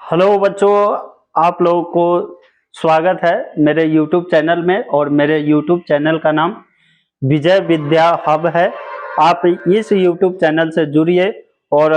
Hello बच्चों, आप लोगों को स्वागत है मेरे YouTube चैनल में। और मेरे YouTube चैनल का नाम विजय विद्या हब है। आप इस YouTube चैनल से जुड़िए और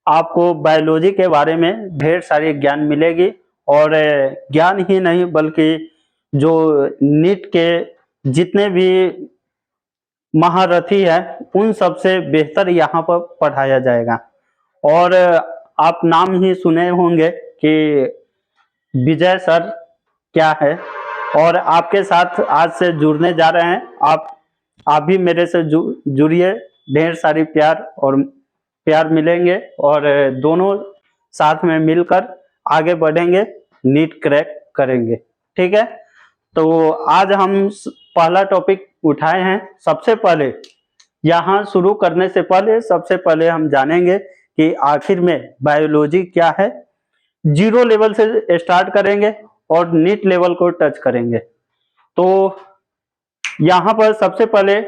आपको बायोलॉजी के बारे में ढेर सारी ज्ञान मिलेगी। और ज्ञान ही नहीं बल्कि जो नीट के जितने भी महारथी है उन सबसे बेहतर यहाँ पर पढ़ाया जाएगा। और आप नाम ही सुने होंगे कि विजय सर क्या है। और आपके साथ आज से जुड़ने जा रहे हैं। आप भी मेरे से जुड़िए, ढेर सारी प्यार मिलेंगे और दोनों साथ में मिलकर आगे बढ़ेंगे, नीट क्रैक करेंगे। ठीक है, तो आज हम पहला टॉपिक उठाए हैं। सबसे पहले यहाँ शुरू करने से पहले सबसे पहले हम जानेंगे कि आखिर में बायोलॉजी क्या है। जीरो लेवल से स्टार्ट करेंगे और नीट लेवल को टच करेंगे। तो यहाँ पर सबसे पहले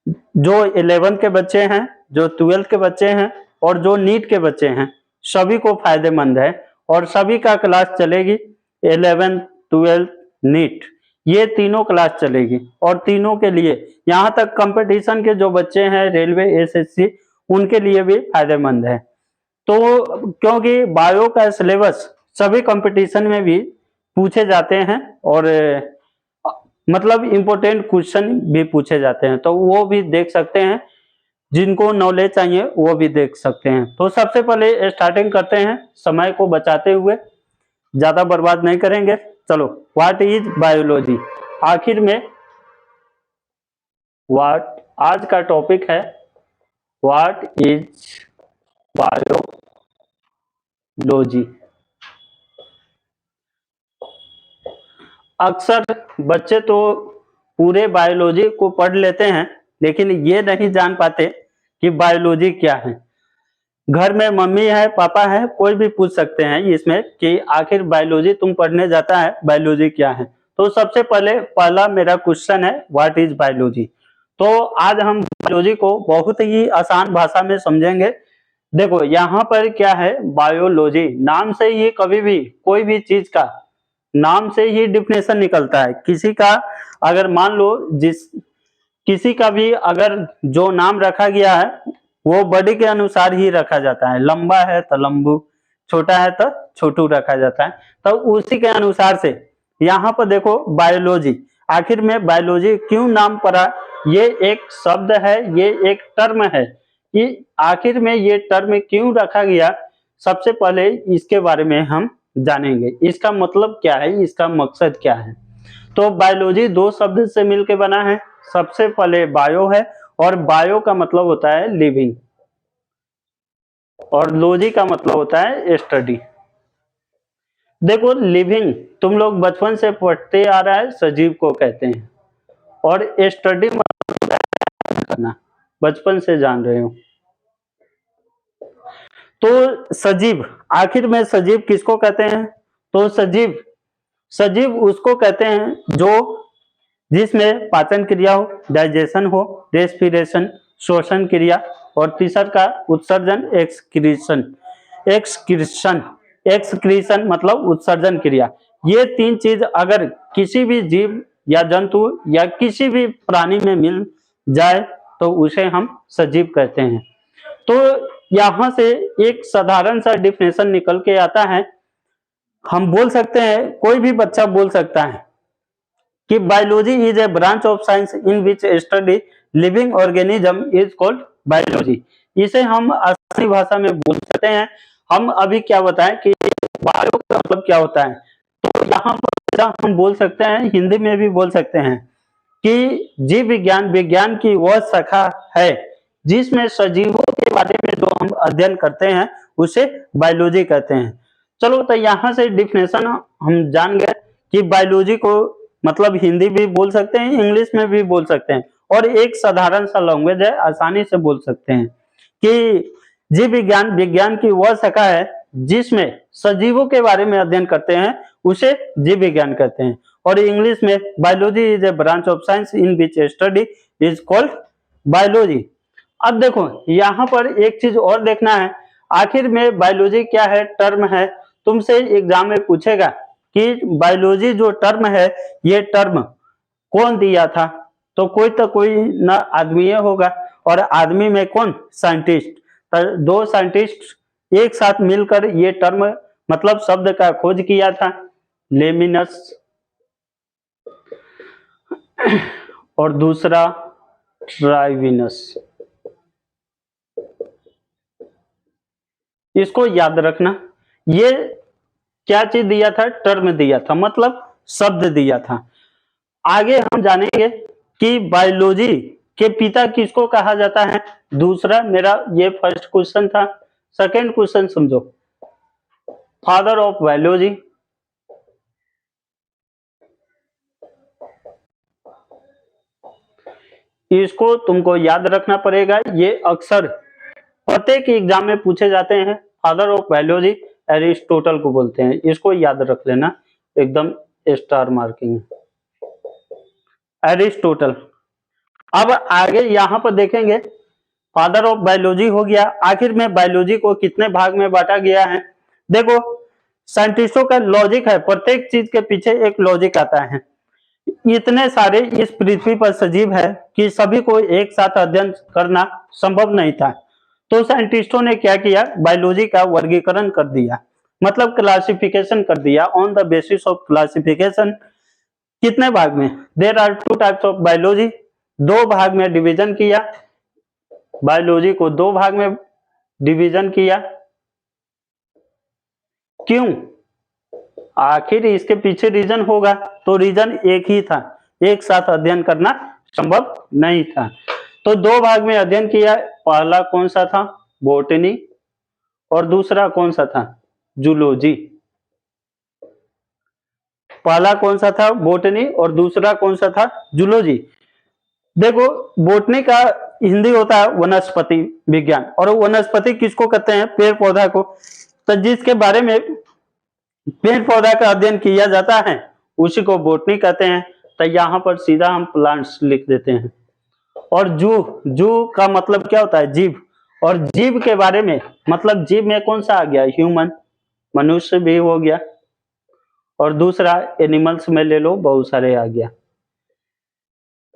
जो 11 के बच्चे हैं, जो 12 के बच्चे हैं और जो नीट के बच्चे हैं, सभी को फायदेमंद है। और सभी का क्लास चलेगी 11, 12, नीट, ये तीनों क्लास चलेगी। और तीनों के लिए यहाँ तक कंपटीशन के जो बच्चे हैं, रेलवे, एसएससी, उनके लिए भी फायदेमंद है। तो क्योंकि बायो का सिलेबस सभी कंपटीशन में भी पूछे जाते हैं और मतलब इम्पोर्टेंट क्वेश्चन भी पूछे जाते हैं, तो वो भी देख सकते हैं। जिनको नॉलेज चाहिए वो भी देख सकते हैं। तो सबसे पहले स्टार्टिंग करते हैं, समय को बचाते हुए, ज्यादा बर्बाद नहीं करेंगे। चलो, व्हाट इज बायोलॉजी। आखिर में आज का टॉपिक है व्हाट इज बायोलॉजी। अक्सर बच्चे तो पूरे बायोलॉजी को पढ़ लेते हैं, लेकिन ये नहीं जान पाते कि बायोलॉजी क्या है। घर में मम्मी है, पापा है, कोई भी पूछ सकते हैं इसमें कि आखिर बायोलॉजी तुम पढ़ने जाता है, बायोलॉजी क्या है। तो सबसे पहला मेरा क्वेश्चन है व्हाट इज बायोलॉजी। तो आज हम बायोलॉजी को बहुत ही आसान भाषा में समझेंगे। देखो यहाँ पर क्या है, बायोलॉजी नाम से ही कभी भी कोई भी चीज का नाम से ही डिफिनेशन निकलता है। किसी का अगर मान लो किसी का भी अगर जो नाम रखा गया है वो बॉडी के अनुसार ही रखा जाता है। लंबा है तो लंबू, छोटा है तो छोटू रखा जाता है। तो उसी के अनुसार से यहाँ पर देखो बायोलॉजी, आखिर में बायोलॉजी क्यों नाम पड़ा, ये एक शब्द है, ये एक टर्म है। ये आखिर में ये टर्म क्यों रखा गया, सबसे पहले इसके बारे में हम जानेंगे। इसका मतलब क्या है, इसका मकसद क्या है। तो बायोलॉजी दो शब्द से मिलकर बना है। सबसे पहले बायो है, और बायो का मतलब होता है लिविंग, और लॉजी का मतलब होता है स्टडी। देखो लिविंग तुम लोग बचपन से पढ़ते आ रहा है, सजीव को कहते हैं। और स्टडी मतलब करना, बचपन से जान रहे हो। तो सजीव, आखिर में सजीव किसको कहते हैं। तो सजीव उसको कहते हैं जो जिसमें पाचन क्रिया हो, डाइजेशन हो, रेस्पिरेशन श्वसन क्रिया, और तीसरा का उत्सर्जन एक्सक्रीशन मतलब उत्सर्जन क्रिया। ये तीन चीज अगर किसी भी जीव या जंतु या किसी भी प्राणी में मिल जाए तो उसे हम सजीव कहते हैं। तो यहां से एक साधारण सा डिफिनेशन निकल के आता है। हम बोल सकते हैं, कोई भी बच्चा बोल सकता है कि biology is a branch of science in which study living organism is called biology. इसे हम आसानी भाषा में बोल सकते हैं। हम अभी क्या बताएं कि बायो का मतलब क्या होता है। तो यहाँ पर हम बोल सकते हैं, हिंदी में भी बोल सकते हैं कि जीव विज्ञान की वह शाखा है जिसमें सजीवों के बारे में जो हम अध्ययन करते हैं उसे बायोलॉजी कहते हैं। चलो, तो यहाँ से डिफिनेशन हम जान गए कि बायोलॉजी को मतलब हिंदी भी बोल सकते हैं, इंग्लिश में भी बोल सकते हैं, और एक साधारण सा लैंग्वेज है, आसानी से बोल सकते हैं कि जीव विज्ञान की वह शाखा है जिसमें सजीवों के बारे में अध्ययन करते हैं, उसे जीव विज्ञान कहते हैं। और इंग्लिश में biology is a branch of science in which study is called biology. अब देखो यहाँ पर एक चीज और देखना है। आखिर में बायोलॉजी क्या है, टर्म है। तुमसे एग्जाम में पूछेगा कि बायोलॉजी जो टर्म है, ये टर्म कौन दिया था, तो कोई ना आदमी होगा, और आदमी में कौन, साइंटिस्ट। दो साइंटिस्ट एक साथ मिलकर ये टर्म मतलब शब्द का खोज किया था, लेमिनस और दूसरा ट्राइविनस। इसको याद रखना, ये क्या चीज दिया था, टर्म दिया था, मतलब शब्द दिया था। आगे हम जानेंगे कि बायोलॉजी के पिता किसको कहा जाता है। दूसरा, मेरा ये फर्स्ट क्वेश्चन था। सेकंड क्वेश्चन समझो, फादर ऑफ बायोलॉजी। इसको तुमको याद रखना पड़ेगा, ये अक्सर प्रत्येक एग्जाम में पूछे जाते हैं। फादर ऑफ बायोलॉजी एरिस्टोटल को बोलते हैं, इसको याद रख लेना, एकदम स्टार मार्किंग, एरिस्टोटल। अब आगे यहां पर देखेंगे, फादर ऑफ बायोलॉजी हो गया। आखिर में बायोलॉजी को कितने भाग में बांटा गया है। देखो, साइंटिस्टों का लॉजिक है, प्रत्येक चीज के पीछे एक लॉजिक आता है। इतने सारे इस पृथ्वी पर सजीव है कि सभी को एक साथ अध्ययन करना संभव नहीं था। तो साइंटिस्टों ने क्या किया, बायोलॉजी का वर्गीकरण कर दिया, मतलब क्लासिफिकेशन कर दिया। On the basis of classification, कितने भाग में, there are two types of biology, दो भाग में डिवीजन किया, बायोलॉजी को दो भाग में डिवीजन किया। क्यों, आखिर इसके पीछे रीजन होगा, तो रीजन एक ही था, एक साथ अध्ययन करना संभव नहीं था। तो दो भाग में अध्ययन किया। पहला कौन सा था, बोटनी, और दूसरा कौन सा था, जूलॉजी। पहला कौन सा था, बोटनी, और दूसरा कौन सा था, जूलॉजी। देखो, बोटनी का हिंदी होता है वनस्पति विज्ञान, और वनस्पति किसको कहते हैं, पेड़ पौधा को। तो जिसके बारे में पेड़ पौधा का अध्ययन किया जाता है उसी को बोटनी कहते हैं। तो यहाँ पर सीधा हम प्लांट्स लिख देते हैं। और जू का मतलब क्या होता है, जीव, और जीव के बारे में मतलब जीव में कौन सा आ गया, ह्यूमन, मनुष्य भी हो गया, और दूसरा एनिमल्स में ले लो, बहुत सारे आ गया।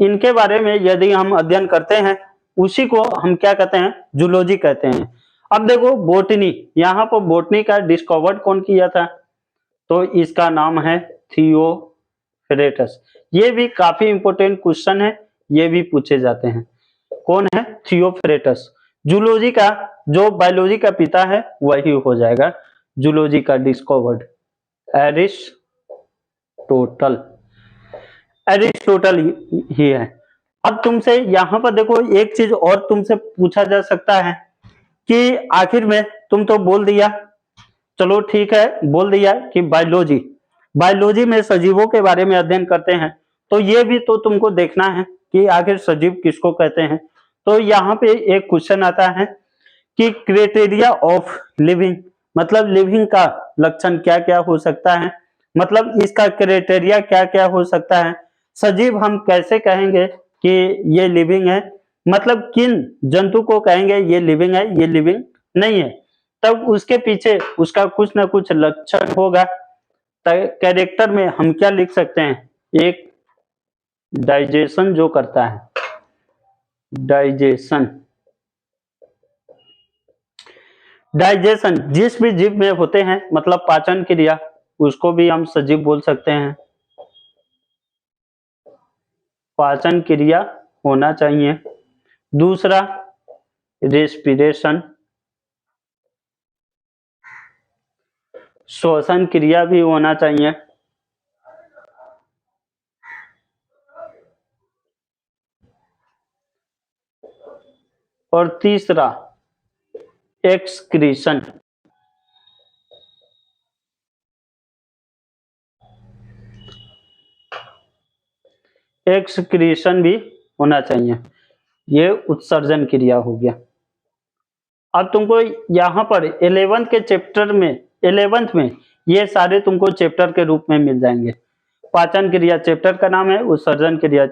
इनके बारे में यदि हम अध्ययन करते हैं उसी को हम क्या कहते हैं, जूलॉजी कहते हैं। अब देखो बोटनी, यहाँ पर बोटनी का डिस्कवर्ड कौन किया था, तो इसका नाम है थियोफ्रेटस। ये भी काफी इंपॉर्टेंट क्वेश्चन है, ये भी पूछे जाते हैं। कौन है, थियोफ्रेटस। जूलॉजी का, जो बायोलॉजी का पिता है वही हो जाएगा जूलॉजी का डिस्कवर्ड, एरिस्टोटल। एरिस्टोटल ही है। अब तुमसे यहाँ पर देखो, एक चीज और तुमसे पूछा जा सकता है कि आखिर में तुम तो बोल दिया, चलो ठीक है, बोल दिया कि बायोलॉजी, बायोलॉजी में सजीवों के बारे में अध्ययन करते हैं, तो ये भी तो तुमको देखना है कि आखिर सजीव किसको कहते हैं। तो यहाँ पे एक क्वेश्चन आता है कि क्राइटेरिया ऑफ लिविंग, मतलब लिविंग का लक्षण क्या क्या हो सकता है, मतलब इसका क्राइटेरिया क्या क्या हो सकता है। सजीव हम कैसे कहेंगे कि ये लिविंग है, मतलब किन जंतु को कहेंगे ये लिविंग है, ये लिविंग नहीं है। तब उसके पीछे उसका कुछ ना कुछ लक्षण होगा। कैरेक्टर में हम क्या लिख सकते हैं, एक डाइजेशन जो करता है, डाइजेशन, डाइजेशन जिस भी जीव में होते हैं, मतलब पाचन क्रिया, उसको भी हम सजीव बोल सकते हैं। पाचन क्रिया होना चाहिए। दूसरा रेस्पिरेशन, श्वसन क्रिया भी होना चाहिए। और तीसरा एक्सक्रीशन, एक्सक्रीशन भी होना चाहिए। ये उत्सर्जन क्रिया हो गया। अब तुमको यहाँ पर 11th के चैप्टर में, 11th में ये सारे तुमको चैप्टर के रूप में मिल जाएंगे। पाचन क्रिया चैप्टर का नाम है, उत्सर्जन क्रिया,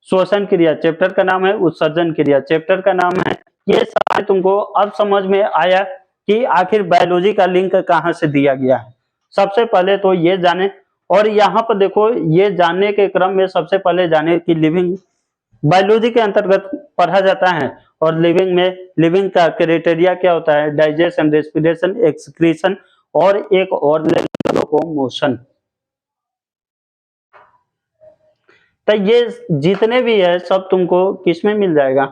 श्वसन क्रिया चैप्टर का नाम है, उत्सर्जन क्रिया चैप्टर का नाम है। ये सारे तुमको अब समझ में आया कि आखिर बायोलॉजी का लिंक कहाँ से दिया गया है। सबसे पहले तो ये जाने, और यहाँ पर देखो ये जानने के क्रम में सबसे पहले जाने कि लिविंग बायोलॉजी के अंतर्गत पढ़ा जाता है, और लिविंग में लिविंग का क्राइटेरिया क्या होता है, डाइजेशन, रेस्पिरेशन, एक्सक्रीशन और एक और लोकोमोशन। तो ये जितने भी है सब तुमको किस में मिल जाएगा,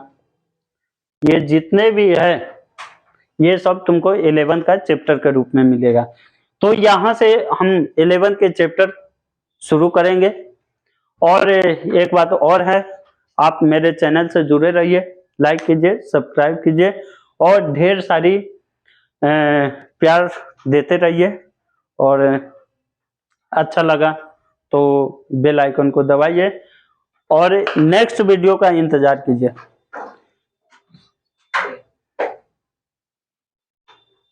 ये जितने भी है ये सब तुमको 11 का चैप्टर के रूप में मिलेगा। तो यहाँ से हम 11 के चैप्टर शुरू करेंगे। और एक बात और है, आप मेरे चैनल से जुड़े रहिए, लाइक कीजिए, सब्सक्राइब कीजिए और ढेर सारी प्यार देते रहिए। और अच्छा लगा तो बेल आइकन को दबाइए और नेक्स्ट वीडियो का इंतजार कीजिए।